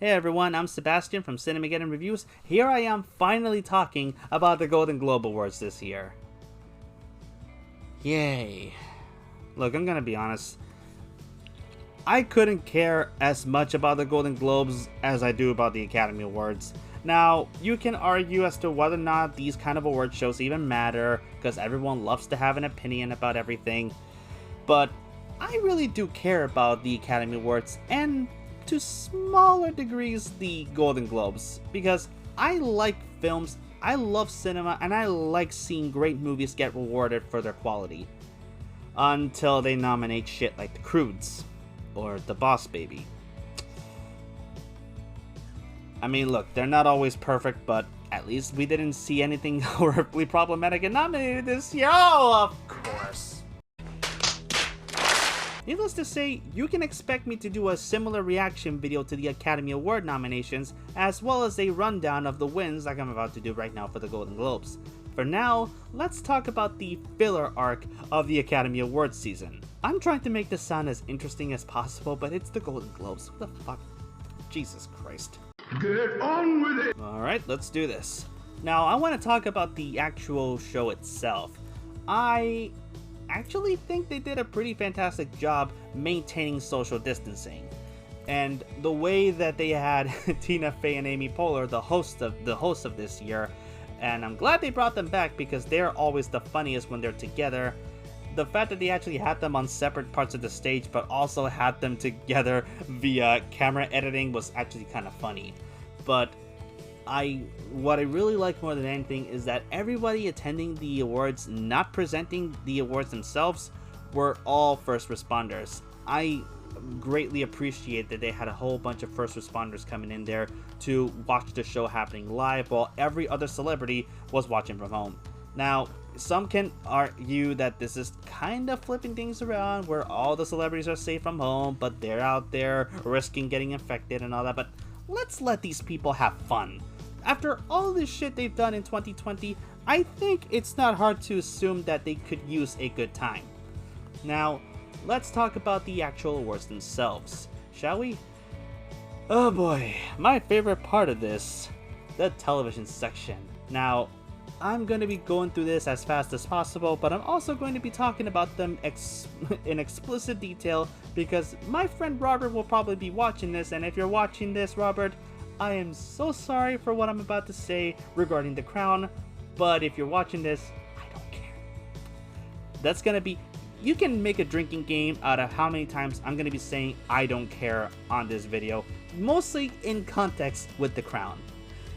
Hey everyone, I'm Sebastian from Cinemageddon Reviews. Here I am finally talking about the Golden Globe Awards this year. Yay. Look, I'm gonna be honest. I couldn't care as much about the Golden Globes as I do about the Academy Awards. Now, you can argue as to whether or not these kind of award shows even matter, because everyone loves to have an opinion about everything. But I really do care about the Academy Awards, and to smaller degrees the Golden Globes, because I like films, I love cinema, and I like seeing great movies get rewarded for their quality. Until they nominate shit like The Croods, or The Boss Baby. I mean, look, they're not always perfect, but at least we didn't see anything horribly problematic and nominated this year. Oh, of course. Needless to say, you can expect me to do a similar reaction video to the Academy Award nominations, as well as a rundown of the wins like I'm about to do right now for the Golden Globes. For now, let's talk about the filler arc of the Academy Awards season. I'm trying to make this sound as interesting as possible, but it's the Golden Globes. What the fuck? Jesus Christ. Get on with it! Alright, let's do this. Now, I want to talk about the actual show itself. I actually think they did a pretty fantastic job maintaining social distancing. And the way that they had Tina Fey and Amy Poehler, the hosts of this year, and I'm glad they brought them back because they're always the funniest when they're together. The fact that they actually had them on separate parts of the stage but also had them together via camera editing was actually kind of funny. But what I really like more than anything is that everybody attending the awards, not presenting the awards themselves, were all first responders. I greatly appreciate that they had a whole bunch of first responders coming in there to watch the show happening live while every other celebrity was watching from home. Now, some can argue that this is kind of flipping things around where all the celebrities are safe from home, but they're out there risking getting infected and all that, but let's let these people have fun. After all this shit they've done in 2020, I think it's not hard to assume that they could use a good time. Now, let's talk about the actual awards themselves, shall we? Oh boy, my favorite part of this, the television section. Now, I'm going to be going through this as fast as possible, but I'm also going to be talking about them in explicit detail because my friend Robert will probably be watching this, and if you're watching this, Robert, I am so sorry for what I'm about to say regarding The Crown, but if you're watching this, I don't care. That's gonna be, you can make a drinking game out of how many times I'm gonna be saying I don't care on this video, mostly in context with The Crown.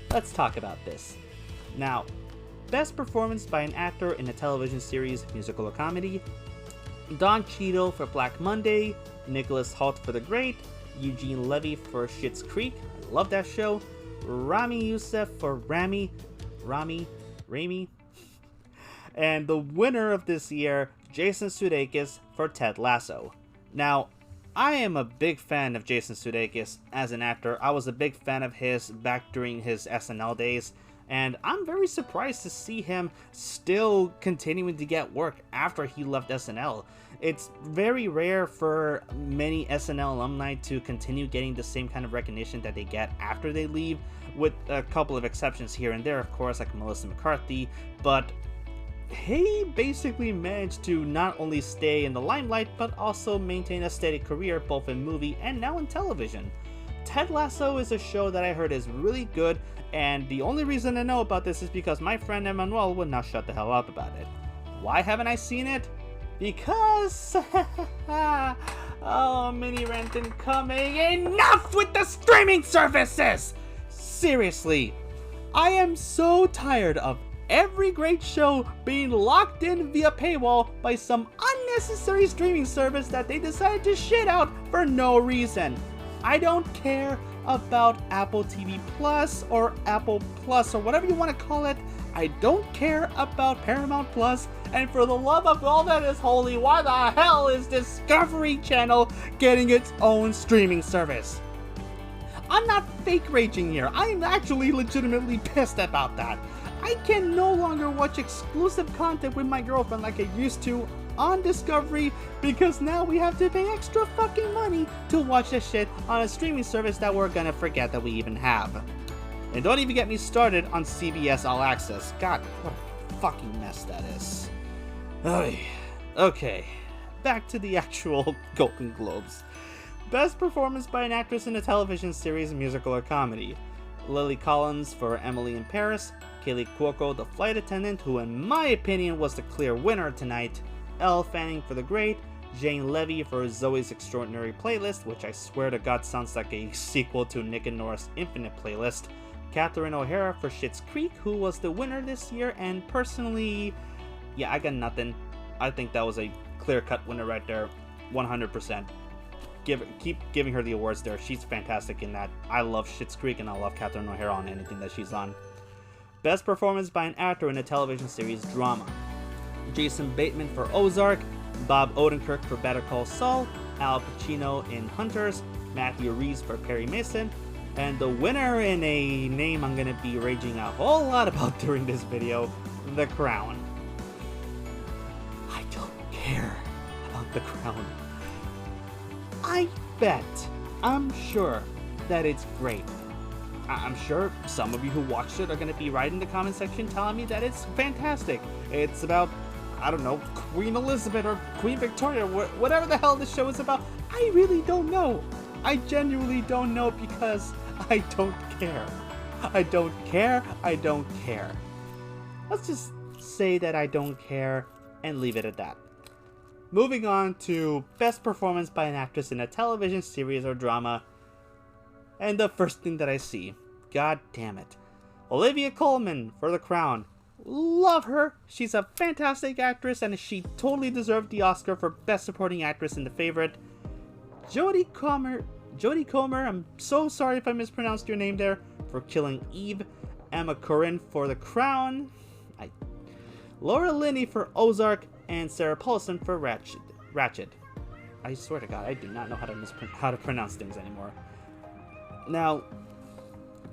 Let's talk about this. Now, best performance by an actor in a television series, musical or comedy: Don Cheadle for Black Monday, Nicholas Hoult for The Great, Eugene Levy for Schitt's Creek, I love that show, Rami Youssef for Rami, and the winner of this year, Jason Sudeikis for Ted Lasso. Now, I am a big fan of Jason Sudeikis as an actor. I was a big fan of his back during his SNL days, and I'm very surprised to see him still continuing to get work after he left SNL. It's very rare for many SNL alumni to continue getting the same kind of recognition that they get after they leave, with a couple of exceptions here and there, of course, like Melissa McCarthy, but he basically managed to not only stay in the limelight, but also maintain a steady career both in movie and now in television. Ted Lasso is a show that I heard is really good, and the only reason I know about this is because my friend Emmanuel would not shut the hell up about it. Why haven't I seen it? Because oh, mini rant incoming. Enough with the streaming services! Seriously, I am so tired of every great show being locked in via paywall by some unnecessary streaming service that they decided to shit out for no reason. I don't care about Apple TV Plus or Apple Plus or whatever you want to call it. I don't care about Paramount Plus, and for the love of all that is holy, why the hell is Discovery Channel getting its own streaming service? I'm not fake raging here. I am actually legitimately pissed about that. I can no longer watch exclusive content with my girlfriend like I used to on Discovery because now we have to pay extra fucking money to watch this shit on a streaming service that we're gonna forget that we even have. And don't even get me started on CBS All Access. God, what a fucking mess that is. Okay, back to the actual Golden Globes. Best performance by an actress in a television series, musical, or comedy. Lily Collins for Emily in Paris, Kaylee Cuoco, the flight attendant, who in my opinion was the clear winner tonight, Elle Fanning for The Great, Jane Levy for Zoe's Extraordinary Playlist, which I swear to God sounds like a sequel to Nick and Nora's Infinite Playlist, Catherine O'Hara for Schitt's Creek, who was the winner this year, and personally, yeah, I got nothing. I think that was a clear-cut winner right there, 100%. Keep giving her the awards there. She's fantastic in that. I love Schitt's Creek and I love Catherine O'Hara on anything that she's on. Best performance by an actor in a television series drama. Jason Bateman for Ozark, Bob Odenkirk for Better Call Saul, Al Pacino in Hunters, Matthew Rhys for Perry Mason, and the winner in a name I'm gonna be raging a whole lot about during this video, The Crown. I don't care about The Crown. I'm sure that it's great. I'm sure some of you who watched it are going to be right in the comment section telling me that it's fantastic. It's about, I don't know, Queen Elizabeth or Queen Victoria, whatever the hell this show is about. I really don't know. I genuinely don't know because I don't care. I don't care. I don't care. Let's just say that I don't care and leave it at that. Moving on to best performance by an actress in a television series or drama. And the first thing that I see, god damn it, Olivia Colman for The Crown. Love her. She's a fantastic actress and she totally deserved the Oscar for Best Supporting Actress in The Favorite. Jodie Comer, I'm so sorry if I mispronounced your name there, for Killing Eve. Emma Corrin for The Crown. Laura Linney for Ozark. And Sarah Paulson for Ratched. I swear to God, I do not know how to pronounce things anymore. Now,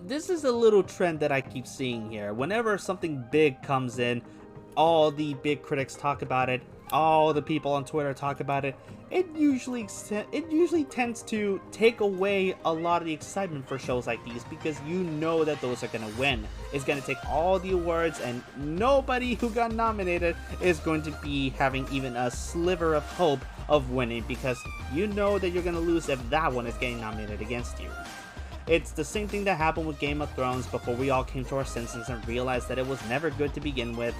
this is a little trend that I keep seeing here. Whenever something big comes in, all the big critics talk about it, all the people on Twitter talk about it, it usually tends to take away a lot of the excitement for shows like these because you know that those are going to win. It's going to take all the awards and nobody who got nominated is going to be having even a sliver of hope of winning because you know that you're going to lose if that one is getting nominated against you. It's the same thing that happened with Game of Thrones before we all came to our senses and realized that it was never good to begin with.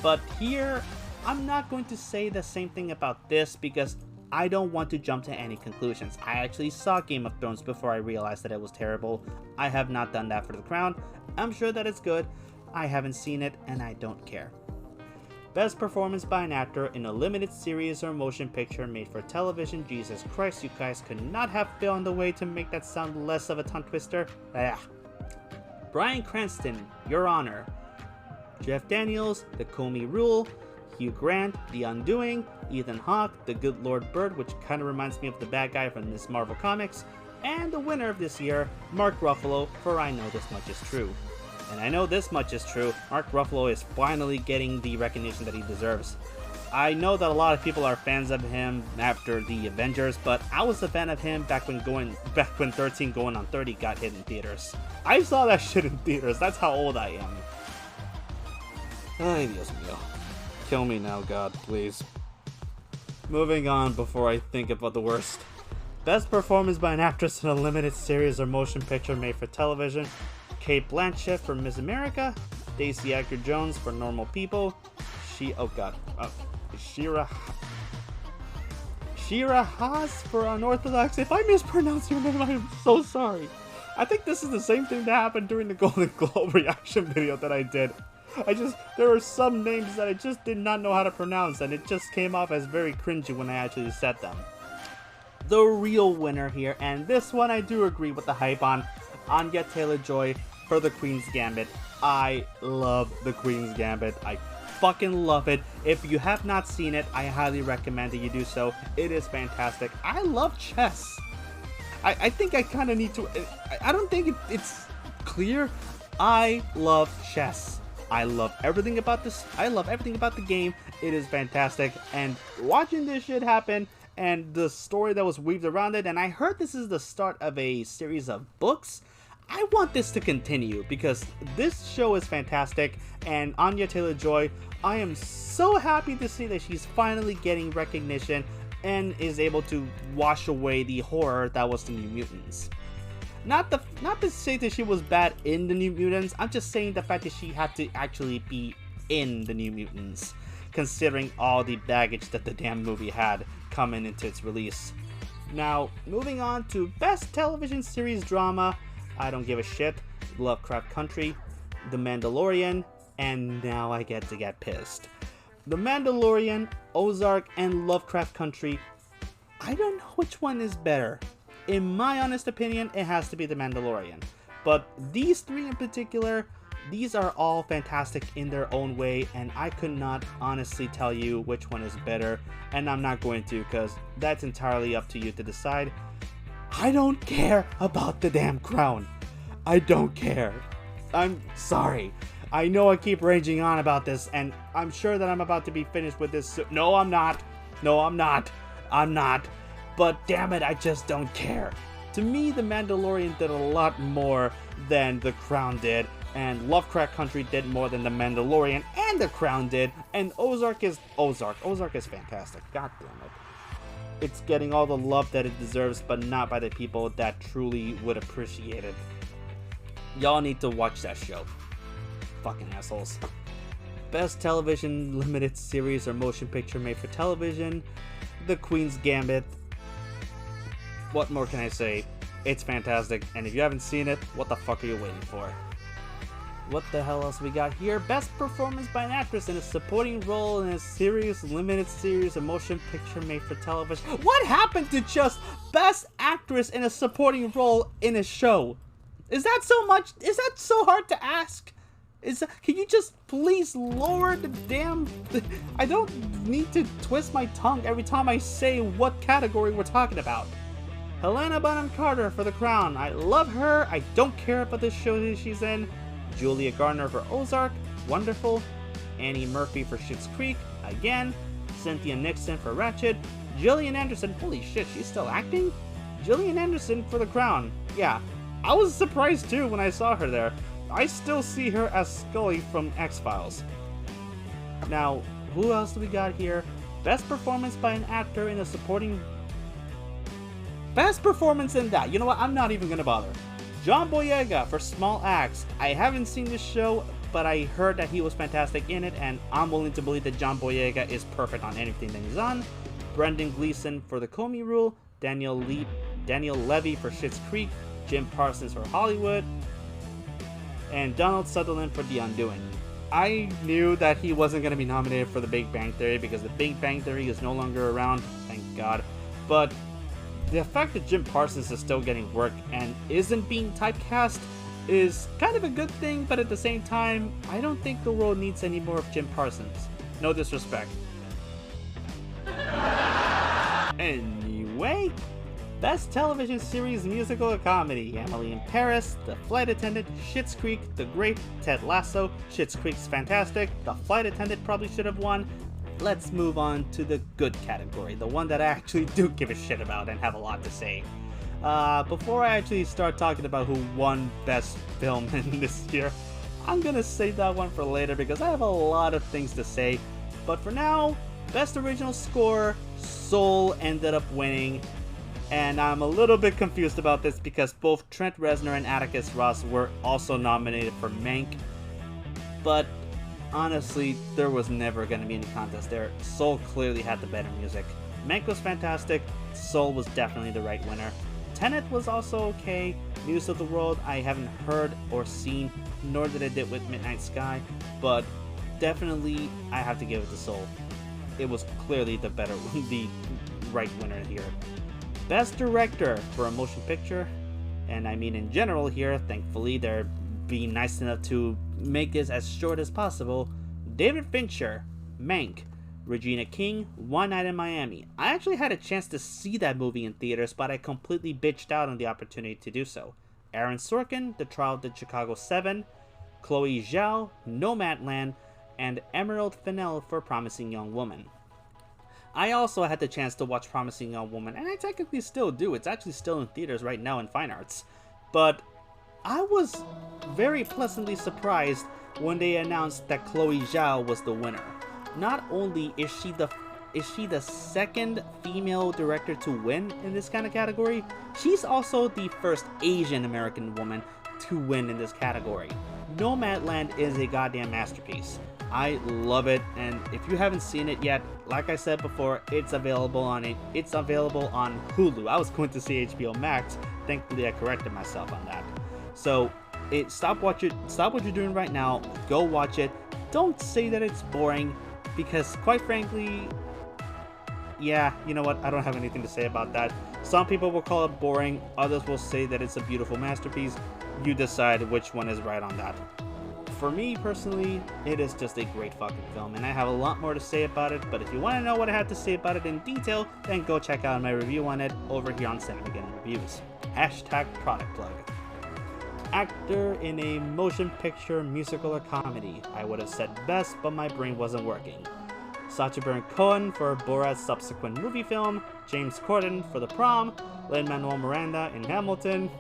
But here, I'm not going to say the same thing about this because I don't want to jump to any conclusions. I actually saw Game of Thrones before I realized that it was terrible. I have not done that for The Crown. I'm sure that it's good. I haven't seen it and I don't care. Best performance by an actor in a limited series or motion picture made for television. Jesus Christ, you guys could not have found a way to make that sound less of a tongue twister. Bryan Cranston, Your Honor. Jeff Daniels, The Comey Rule. Hugh Grant, The Undoing, Ethan Hawke, The Good Lord Bird, which kind of reminds me of the bad guy from Miss Marvel Comics, and the winner of this year, Mark Ruffalo for I Know This Much Is True. And I know this much is true, Mark Ruffalo is finally getting the recognition that he deserves. I know that a lot of people are fans of him after the Avengers, but I was a fan of him back when 13 Going on 30 got hit in theaters. I saw that shit in theaters, that's how old I am. Ay, Dios mío. Kill me now, God, please. Moving on before I think about the worst. Best performance by an actress in a limited series or motion picture made for television. Cate Blanchett for Miss America. Daisy Edgar-Jones for Normal People. Shira Haas for Unorthodox. If I mispronounce your name, I'm so sorry. I think this is the same thing that happened during the Golden Globe reaction video that I did. There were some names that I just did not know how to pronounce, and it just came off as very cringy when I actually said them. The real winner here, and this one I do agree with the hype on, Anya Taylor-Joy for The Queen's Gambit. I love The Queen's Gambit. I fucking love it. If you have not seen it, I highly recommend that you do so. It is fantastic. I love chess. I think I kind of need to... I don't think it's clear. I love chess. I love everything about this. I love everything about the game. It is fantastic, and watching this shit happen and the story that was weaved around it, and I heard this is the start of a series of books. I want this to continue because this show is fantastic, and Anya Taylor-Joy, I am so happy to see that she's finally getting recognition and is able to wash away the horror that was the New Mutants. Not to say that she was bad in the New Mutants, I'm just saying the fact that she had to actually be in the New Mutants, considering all the baggage that the damn movie had coming into its release. Now, moving on to Best Television Series Drama, I don't give a shit, Lovecraft Country, The Mandalorian, and now I get to get pissed. The Mandalorian, Ozark, and Lovecraft Country, I don't know which one is better. In my honest opinion, it has to be The Mandalorian. But these three in particular, these are all fantastic in their own way, and I could not honestly tell you which one is better, and I'm not going to, because that's entirely up to you to decide. I don't care about the damn Crown. I don't care. I'm sorry. I know I keep raging on about this, and I'm sure that I'm about to be finished with this. No, I'm not. No, I'm not. I'm not. But damn it, I just don't care. To me, The Mandalorian did a lot more than The Crown did, and Lovecraft Country did more than The Mandalorian and The Crown did, and Ozark is Ozark. Ozark is fantastic. God damn it. It's getting all the love that it deserves, but not by the people that truly would appreciate it. Y'all need to watch that show. Fucking assholes. Best Television Limited Series or Motion Picture Made for Television, The Queen's Gambit. What more can I say? It's fantastic, and if you haven't seen it, what the fuck are you waiting for? What the hell else we got here? Best Performance by an Actress in a Supporting Role in a Series, Limited Series, or Motion Picture Made for Television. What happened to just Best Actress in a Supporting Role in a Show? Is that so much? Is that so hard to ask? Can you just please lower the damn... I don't need to twist my tongue every time I say what category we're talking about. Helena Bonham Carter for The Crown. I love her. I don't care about the show that she's in. Julia Garner for Ozark. Wonderful. Annie Murphy for Schitt's Creek. Again. Cynthia Nixon for Ratched. Gillian Anderson. Holy shit, she's still acting? Gillian Anderson for The Crown. Yeah, I was surprised too when I saw her there. I still see her as Scully from X-Files. Now, who else do we got here? Best Performance by an Actor in a Supporting... Best Performance in that. You know what? I'm not even gonna bother. John Boyega for Small Axe. I haven't seen this show, but I heard that he was fantastic in it, and I'm willing to believe that John Boyega is perfect on anything that he's on. Brendan Gleeson for The Comey Rule. Daniel Levy for Schitt's Creek. Jim Parsons for Hollywood. And Donald Sutherland for The Undoing. I knew that he wasn't going to be nominated for The Big Bang Theory because The Big Bang Theory is no longer around, thank God. But the fact that Jim Parsons is still getting work and isn't being typecast is kind of a good thing, but at the same time, I don't think the world needs any more of Jim Parsons. No disrespect. Anyway, Best Television Series Musical or Comedy. Emily in Paris, The Flight Attendant, Schitt's Creek, The Great, Ted Lasso. Schitt's Creek's fantastic. The Flight Attendant probably should have won. Let's move on to the good category, the one that I actually do give a shit about and have a lot to say. Before I actually start talking about who won Best Film in this year, I'm gonna save that one for later because I have a lot of things to say. But for now, Best Original Score, Soul ended up winning. And I'm a little bit confused about this because both Trent Reznor and Atticus Ross were also nominated for Mank. But honestly, there was never going to be any contest there. Soul clearly had the better music. Mank was fantastic. Soul was definitely the right winner. Tenet was also okay. News of the World I haven't heard or seen, nor did I did with Midnight Sky. But definitely I have to give it to Soul. It was clearly the right winner here. Best Director for a Motion Picture, and I mean in general here, thankfully they're being nice enough to make this as short as possible. David Fincher, Mank. Regina King, One Night in Miami. I actually had a chance to see that movie in theaters, but I completely bitched out on the opportunity to do so. Aaron Sorkin, The Trial of the Chicago 7. Chloe Zhao, Nomadland, and Emerald Fennell for Promising Young Woman. I also had the chance to watch Promising Young Woman, and I technically still do. It's actually still in theaters right now in Fine Arts. But I was very pleasantly surprised when they announced that Chloe Zhao was the winner. Not only is she the second female director to win in this kind of category, she's also the first Asian American woman to win in this category. Nomadland is a goddamn masterpiece. I love it, and if you haven't seen it yet, like I said before, it's available on Hulu. I was going to say HBO Max. Thankfully, I corrected myself on that. So, stop what you're doing right now. Go watch it. Don't say that it's boring, because quite frankly, yeah, you know what? I don't have anything to say about that. Some people will call it boring. Others will say that it's a beautiful masterpiece. You decide which one is right on that. For me, personally, it is just a great fucking film, and I have a lot more to say about it, but if you want to know what I have to say about it in detail, then go check out my review on it over here on Cinemageddon Reviews. # product plug. Actor in a motion picture, musical, or comedy. I would have said best, but my brain wasn't working. Sacha Baron Cohen for Borat's subsequent movie film, James Corden for The Prom, Lin-Manuel Miranda in Hamilton,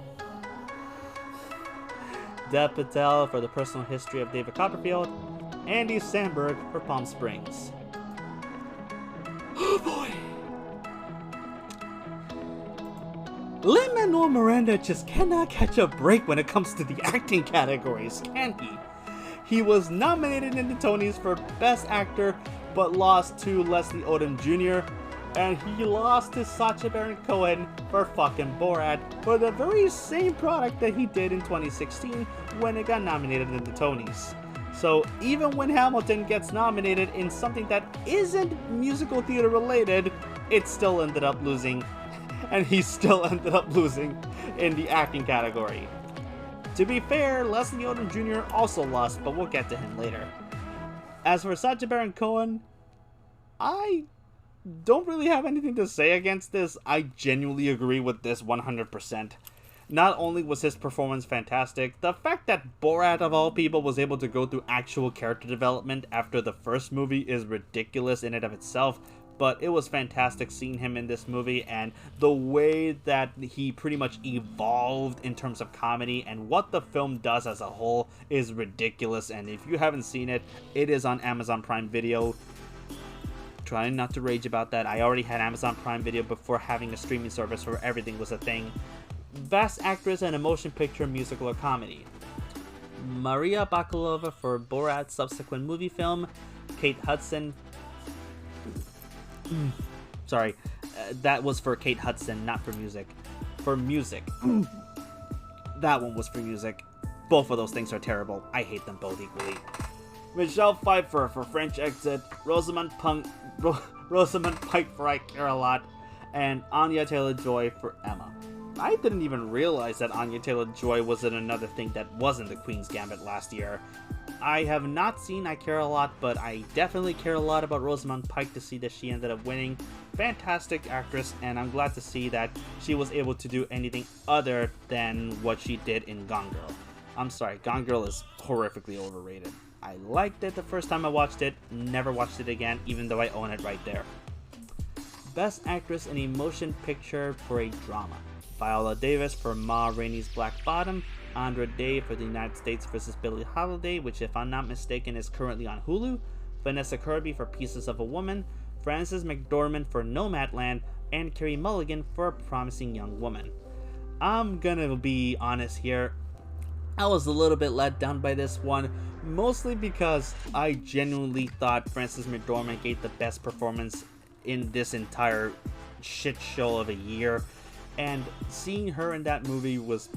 Dev Patel for The Personal History of David Copperfield, Andy Samberg for Palm Springs. Oh boy! Lin-Manuel Miranda just cannot catch a break when it comes to the acting categories, can he? He was nominated in the Tonys for Best Actor, but lost to Leslie Odom Jr., and he lost to Sacha Baron Cohen for fucking Borat for the very same product that he did in 2016 when it got nominated in the Tonys. So even when Hamilton gets nominated in something that isn't musical theater related, it still ended up losing, and he still ended up losing in the acting category. To be fair, Leslie Odom Jr. also lost, but we'll get to him later. As for Sacha Baron Cohen, I don't really have anything to say against this. I genuinely agree with this 100%. Not only was his performance fantastic, the fact that Borat of all people was able to go through actual character development after the first movie is ridiculous in and of itself, but it was fantastic seeing him in this movie, and the way that he pretty much evolved in terms of comedy and what the film does as a whole is ridiculous. And if you haven't seen it, it is on Amazon Prime Video. Trying not to rage about that. I already had Amazon Prime Video before having a streaming service where everything was a thing. Best Actress in a Motion Picture, Musical, or Comedy. Maria Bakalova for Borat's subsequent movie film. Kate Hudson. Sorry, that was for Kate Hudson, not for music. For music. That one was for music. Both of those things are terrible. I hate them both equally. Michelle Pfeiffer for French Exit, Rosamund Pike for I Care a Lot, and Anya Taylor-Joy for Emma. I didn't even realize that Anya Taylor-Joy was in another thing that wasn't the Queen's Gambit last year. I have not seen I Care a Lot, but I definitely care a lot about Rosamund Pike to see that she ended up winning. Fantastic actress, and I'm glad to see that she was able to do anything other than what she did in Gone Girl. I'm sorry, Gone Girl is horrifically overrated. I liked it the first time I watched it, never watched it again, even though I own it right there. Best Actress in a Motion Picture for a Drama. Viola Davis for Ma Rainey's Black Bottom, Andra Day for The United States vs. Billie Holiday, which if I'm not mistaken is currently on Hulu, Vanessa Kirby for Pieces of a Woman, Frances McDormand for Nomadland, and Carey Mulligan for Promising Young Woman. I'm gonna be honest here, I was a little bit let down by this one, mostly because I genuinely thought Frances McDormand gave the best performance in this entire shit show of a year, and seeing her in that movie was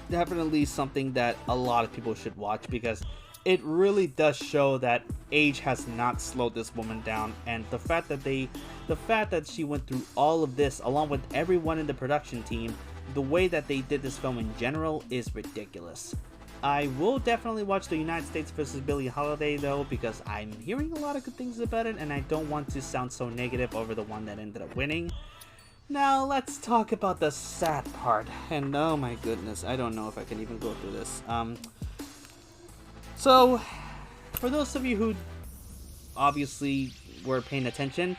definitely something that a lot of people should watch, because it really does show that age has not slowed this woman down, and the fact that she went through all of this along with everyone in the production team, the way that they did this film in general is ridiculous. I will definitely watch The United States vs. Billie Holiday though, because I'm hearing a lot of good things about it, and I don't want to sound so negative over the one that ended up winning. Now let's talk about the sad part, and oh my goodness, I don't know if I can even go through this. So, for those of you who obviously were paying attention,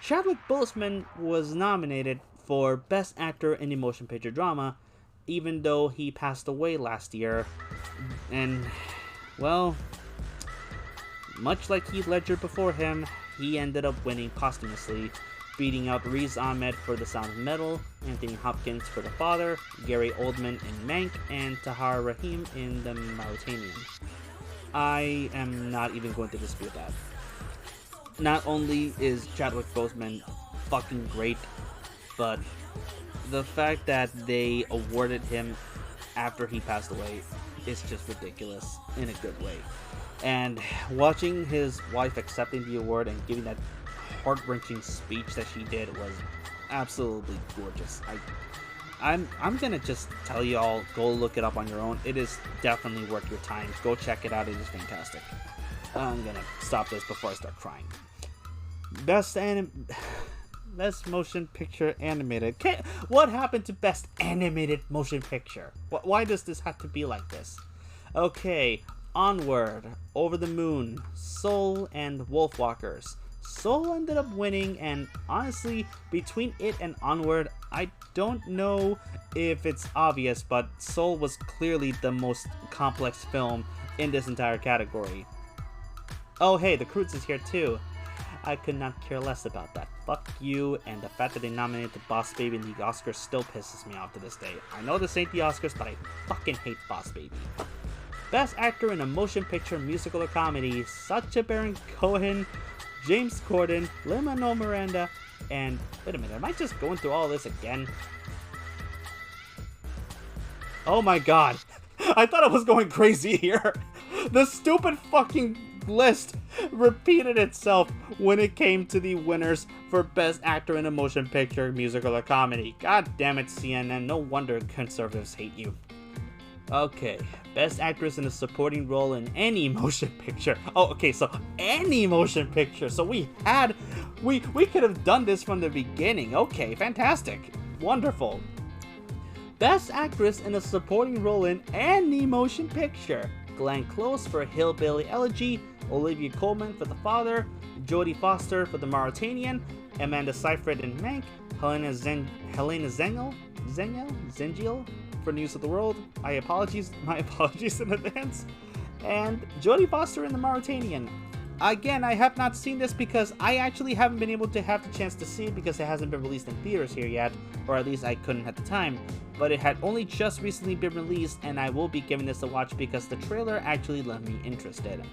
Chadwick Boseman was nominated for Best Actor in a Motion Picture Drama, even though he passed away last year. And, well, much like Heath Ledger before him, he ended up winning posthumously, beating out Riz Ahmed for The Sound of Metal, Anthony Hopkins for The Father, Gary Oldman in Mank, and Tahar Rahim in The Mauritanian. I am not even going to dispute that. Not only is Chadwick Boseman fucking great, but the fact that they awarded him after he passed away is just ridiculous in a good way. And watching his wife accepting the award and giving that heart-wrenching speech that she did was absolutely gorgeous. I'm gonna just tell you all, go look it up on your own. It is definitely worth your time. Go check it out. It is fantastic. I'm gonna stop this before I start crying. Best motion picture animated. What happened to best animated motion picture? Why does this have to be like this? Okay, Onward, Over the Moon, Soul, and Wolfwalkers. Soul ended up winning, and honestly, between it and Onward, I don't know if it's obvious, but Soul was clearly the most complex film in this entire category. Oh hey, The Croods is here too. I could not care less about that. Fuck you, and the fact that they nominated the Boss Baby in the Oscars still pisses me off to this day. I know this ain't the Oscars, but I fucking hate Boss Baby. Best Actor in a Motion Picture, Musical, or Comedy, Sacha Baron Cohen, James Corden, Lin-Manuel Miranda, and... wait a minute, am I just going through all this again? Oh my god. I thought I was going crazy here. The stupid fucking list repeated itself when it came to the winners for Best Actor in a Motion Picture, Musical, or Comedy. God damn it, CNN. No wonder conservatives hate you. Okay, Best Actress in a Supporting Role in Any Motion Picture. Oh, okay, so any motion picture. So we could have done this from the beginning. Okay, fantastic. Wonderful. Best Actress in a Supporting Role in Any Motion Picture. Glenn Close for Hillbilly Elegy, Olivia Colman for The Father, Jodie Foster for The Mauritanian, Amanda Seyfried in Mank, Helena Zengel for News of the World. My apologies in advance. And Jodie Foster in The Mauritanian. Again, I have not seen this because I actually haven't been able to have the chance to see it because it hasn't been released in theaters here yet, or at least I couldn't at the time. But it had only just recently been released, and I will be giving this a watch because the trailer actually left me interested.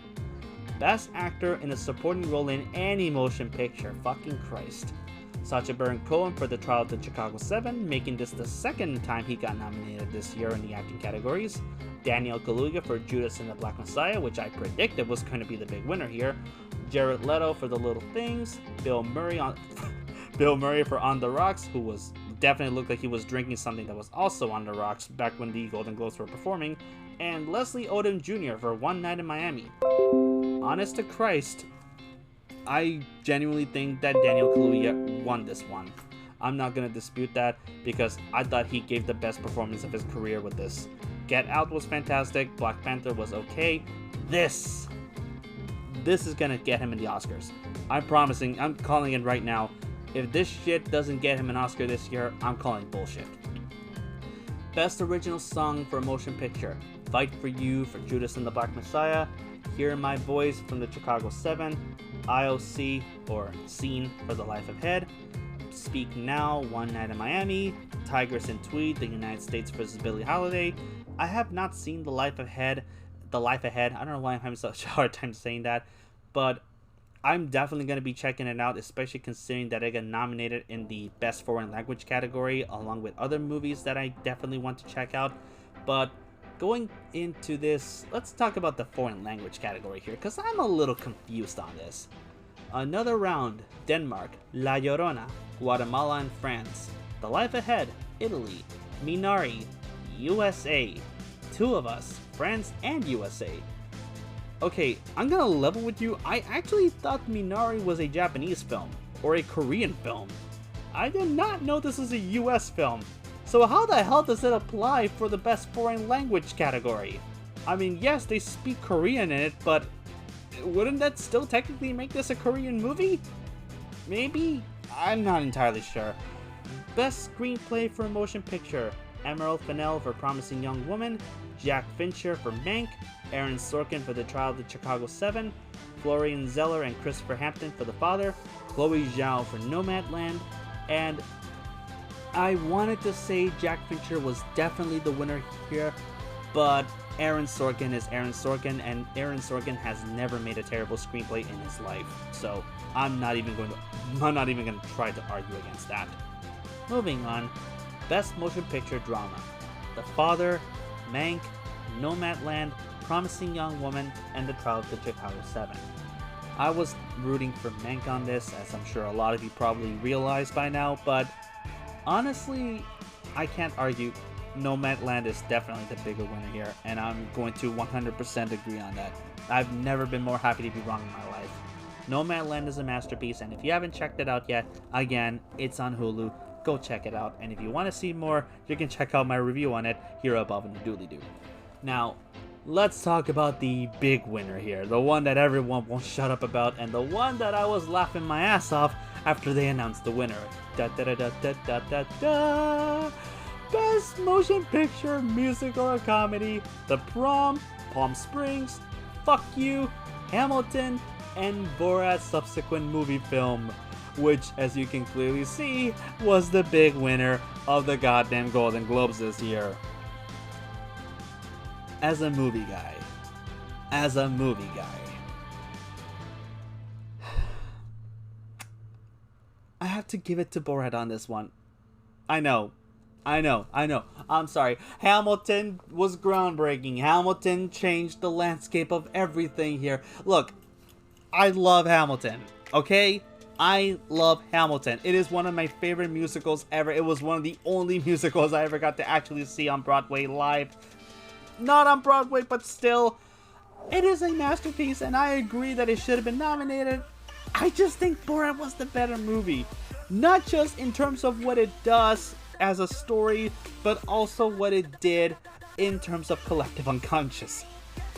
Best Actor in a Supporting Role in Any Motion Picture. Fucking Christ. Sacha Baron Cohen for The Trial of the Chicago 7, making this the second time he got nominated this year in the acting categories. Daniel Kaluuya for Judas and the Black Messiah, which I predicted was going to be the big winner here. Jared Leto for The Little Things. Bill Murray for On the Rocks, who was definitely looked like he was drinking something that was also on the rocks back when the Golden Globes were performing. And Leslie Odom Jr. for One Night in Miami. Honest to Christ, I genuinely think that Daniel Kaluuya won this one. I'm not gonna dispute that because I thought he gave the best performance of his career with this. Get Out was fantastic, Black Panther was okay. This is gonna get him in the Oscars. I'm promising, I'm calling it right now. If this shit doesn't get him an Oscar this year, I'm calling bullshit. Best Original Song for a Motion Picture. Fight for You for Judas and the Black Messiah. Hear My Voice from the Chicago 7. IOC or Scene for The Life Ahead. Speak Now, One Night in Miami. Tigers in Tweed, The United States vs. Billie Holiday. I have not seen The Life Ahead. I don't know why I'm having such a hard time saying that, but I'm definitely going to be checking it out, especially considering that it got nominated in the Best Foreign Language category, along with other movies that I definitely want to check out. But going into this, let's talk about the foreign language category here, because I'm a little confused on this. Another Round, Denmark. La Llorona, Guatemala and France. The Life Ahead, Italy. Minari, USA. Two of Us, France and USA. Okay, I'm gonna level with you. I actually thought Minari was a Japanese film, or a Korean film. I did not know this was a US film. So how the hell does it apply for the Best Foreign Language category? I mean, yes, they speak Korean in it, but wouldn't that still technically make this a Korean movie? Maybe? I'm not entirely sure. Best Screenplay for a Motion Picture: Emerald Fennell for Promising Young Woman, Jack Fincher for Mank, Aaron Sorkin for The Trial of the Chicago 7, Florian Zeller and Christopher Hampton for The Father, Chloe Zhao for Nomadland, and I wanted to say Jack Fincher was definitely the winner here, but Aaron Sorkin is Aaron Sorkin, and Aaron Sorkin has never made a terrible screenplay in his life, so I'm not even going to try to argue against that. Moving on, Best Motion Picture Drama: The Father, Mank, Nomadland, Promising Young Woman, and The Trial of the Chicago 7. I was rooting for Mank on this, as I'm sure a lot of you probably realized by now, but honestly, I can't argue. Nomadland is definitely the bigger winner here, and I'm going to 100% agree on that. I've never been more happy to be wrong in my life. Nomadland is a masterpiece, and if you haven't checked it out yet, again, it's on Hulu. Go check it out, and if you want to see more, you can check out my review on it here above in the doobly-doo. Now, let's talk about the big winner here, the one that everyone won't shut up about, and the one that I was laughing my ass off after they announced the winner. Da da da da da da da da! Best Motion Picture, Music or a Comedy: The Prom, Palm Springs, Fuck You, Hamilton, and Borat's subsequent movie film, which, as you can clearly see, was the big winner of the goddamn Golden Globes this year. As a movie guy, I have to give it to Borat on this one. I know. I'm sorry. Hamilton was groundbreaking. Hamilton changed the landscape of everything here. Look, I love Hamilton, okay? I love Hamilton. It is one of my favorite musicals ever. It was one of the only musicals I ever got to actually see on Broadway live. Not on Broadway, but still. It is a masterpiece, and I agree that it should have been nominated. I just think Borat was the better movie. Not just in terms of what it does as a story, but also what it did in terms of collective unconscious.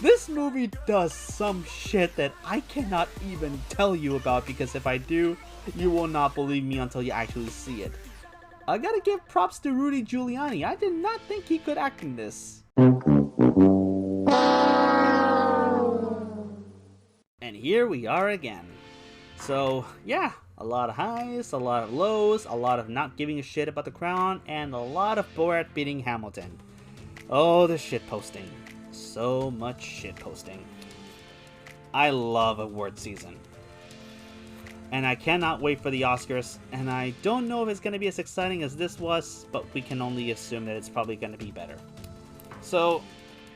This movie does some shit that I cannot even tell you about, because if I do, you will not believe me until you actually see it. I gotta give props to Rudy Giuliani. I did not think he could act in this. And here we are again. So, yeah, a lot of highs, a lot of lows, a lot of not giving a shit about The Crown, and a lot of Borat beating Hamilton. Oh, the shitposting. So much shitposting. I love award season. And I cannot wait for the Oscars, and I don't know if it's going to be as exciting as this was, but we can only assume that it's probably going to be better. So,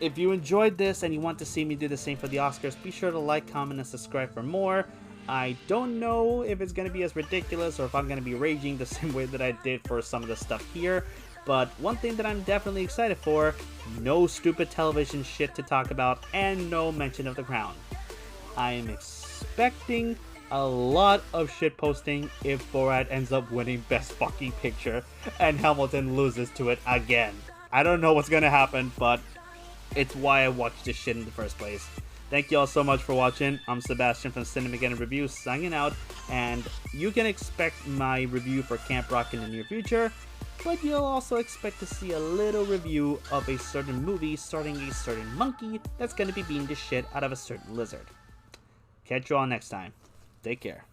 if you enjoyed this and you want to see me do the same for the Oscars, be sure to like, comment, and subscribe for more. I don't know if it's going to be as ridiculous or if I'm going to be raging the same way that I did for some of the stuff here, but one thing that I'm definitely excited for: no stupid television shit to talk about, and no mention of The Crown. I am expecting a lot of shit posting if Borat ends up winning Best Fucking Picture and Hamilton loses to it again. I don't know what's going to happen, but it's why I watched this shit in the first place. Thank you all so much for watching. I'm Sebastian from Cinemageddon Reviews signing out, and you can expect my review for Camp Rock in the near future, but you'll also expect to see a little review of a certain movie starring a certain monkey that's going to be beating the shit out of a certain lizard. Catch you all next time. Take care.